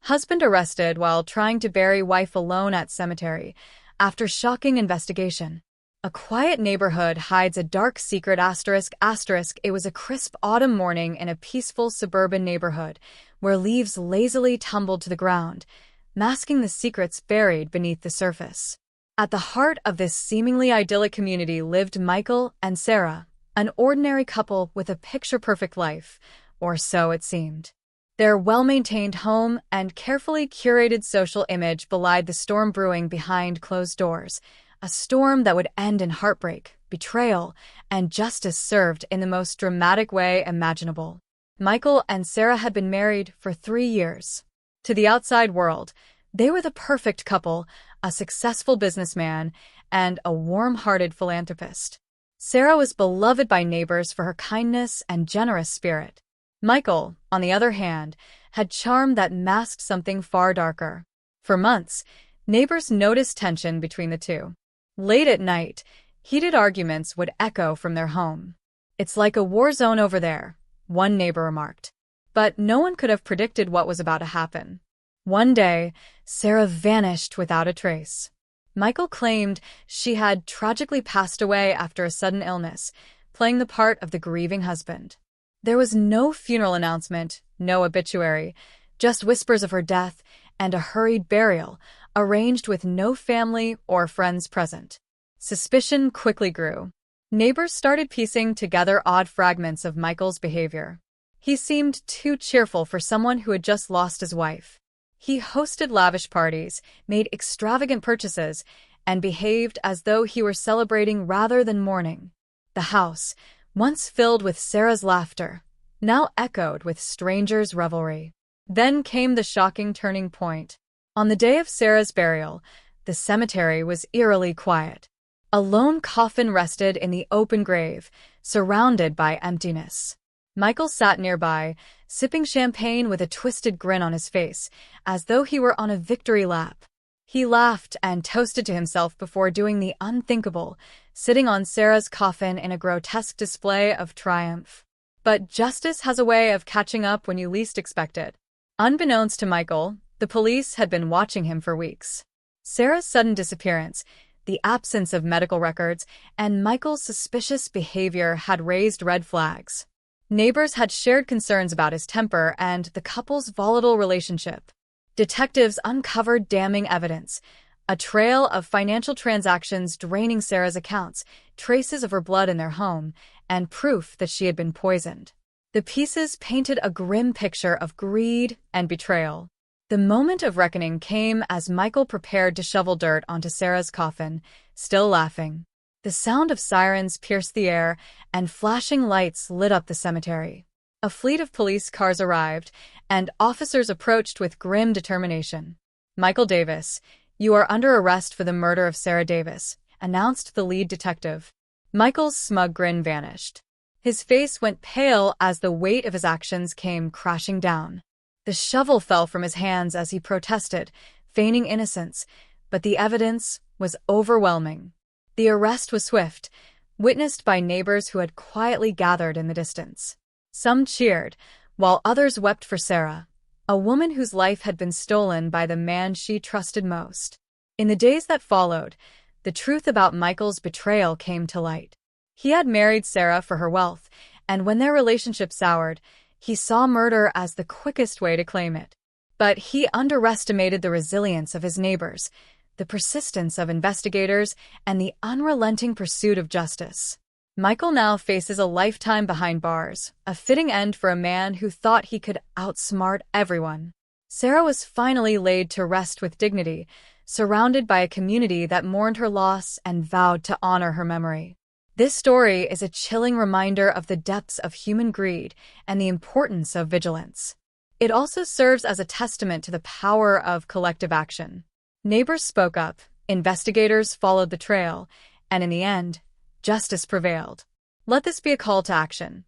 Husband arrested while trying to bury wife alone at cemetery after shocking investigation. A quiet neighborhood hides a dark secret ***. It was a crisp autumn morning in a peaceful suburban neighborhood where leaves lazily tumbled to the ground, masking the secrets buried beneath the surface. At the heart of this seemingly idyllic community lived Michael and Sarah, an ordinary couple with a picture-perfect life, or so it seemed. Their well-maintained home and carefully curated social image belied the storm brewing behind closed doors, a storm that would end in heartbreak, betrayal, and justice served in the most dramatic way imaginable. Michael and Sarah had been married for 3 years. To the outside world, they were the perfect couple, a successful businessman, and a warm-hearted philanthropist. Sarah was beloved by neighbors for her kindness and generous spirit. Michael, on the other hand, had charm that masked something far darker. For months, neighbors noticed tension between the two. Late at night, heated arguments would echo from their home. "It's like a war zone over there," one neighbor remarked. But no one could have predicted what was about to happen. One day, Sarah vanished without a trace. Michael claimed she had tragically passed away after a sudden illness, playing the part of the grieving husband. There was no funeral announcement, no obituary, just whispers of her death and a hurried burial, arranged with no family or friends present. Suspicion quickly grew. Neighbors started piecing together odd fragments of Michael's behavior. He seemed too cheerful for someone who had just lost his wife. He hosted lavish parties, made extravagant purchases, and behaved as though he were celebrating rather than mourning. The house, once filled with Sarah's laughter, now echoed with strangers' revelry. Then came the shocking turning point. On the day of Sarah's burial, the cemetery was eerily quiet. A lone coffin rested in the open grave, surrounded by emptiness. Michael sat nearby, sipping champagne with a twisted grin on his face, as though he were on a victory lap. He laughed and toasted to himself before doing the unthinkable, sitting on Sarah's coffin in a grotesque display of triumph. But justice has a way of catching up when you least expect it. Unbeknownst to Michael, the police had been watching him for weeks. Sarah's sudden disappearance, the absence of medical records, and Michael's suspicious behavior had raised red flags. Neighbors had shared concerns about his temper and the couple's volatile relationship. Detectives uncovered damning evidence, a trail of financial transactions draining Sarah's accounts, traces of her blood in their home, and proof that she had been poisoned. The pieces painted a grim picture of greed and betrayal. The moment of reckoning came as Michael prepared to shovel dirt onto Sarah's coffin, still laughing. The sound of sirens pierced the air, and flashing lights lit up the cemetery. A fleet of police cars arrived, and officers approached with grim determination. "Michael Davis, you are under arrest for the murder of Sarah Davis," announced the lead detective. Michael's smug grin vanished. His face went pale as the weight of his actions came crashing down. The shovel fell from his hands as he protested, feigning innocence, but the evidence was overwhelming. The arrest was swift, witnessed by neighbors who had quietly gathered in the distance. Some cheered, while others wept for Sarah, a woman whose life had been stolen by the man she trusted most. In the days that followed, the truth about Michael's betrayal came to light. He had married Sarah for her wealth, and when their relationship soured, he saw murder as the quickest way to claim it. But he underestimated the resilience of his neighbors, the persistence of investigators, and the unrelenting pursuit of justice. Michael now faces a lifetime behind bars, a fitting end for a man who thought he could outsmart everyone. Sarah was finally laid to rest with dignity, surrounded by a community that mourned her loss and vowed to honor her memory. This story is a chilling reminder of the depths of human greed and the importance of vigilance. It also serves as a testament to the power of collective action. Neighbors spoke up, investigators followed the trail, and in the end, justice prevailed. Let this be a call to action.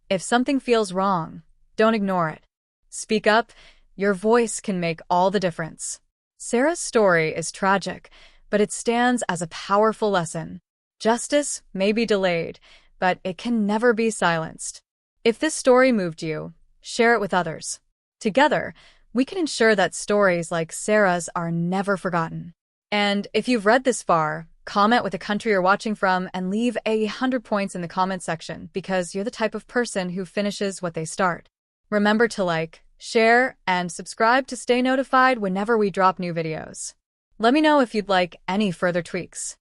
If something feels wrong, don't ignore it. Speak up, your voice can make all the difference. Sarah's story is tragic, but it stands as a powerful lesson. Justice may be delayed, but it can never be silenced. If this story moved you, share it with others. Together, We can ensure that stories like Sarah's are never forgotten. And if you've read this far, comment with the country you're watching from and leave 100 points in the comment section because you're the type of person who finishes what they start. Remember to like, share, and subscribe to stay notified whenever we drop new videos. Let me know if you'd like any further tweaks.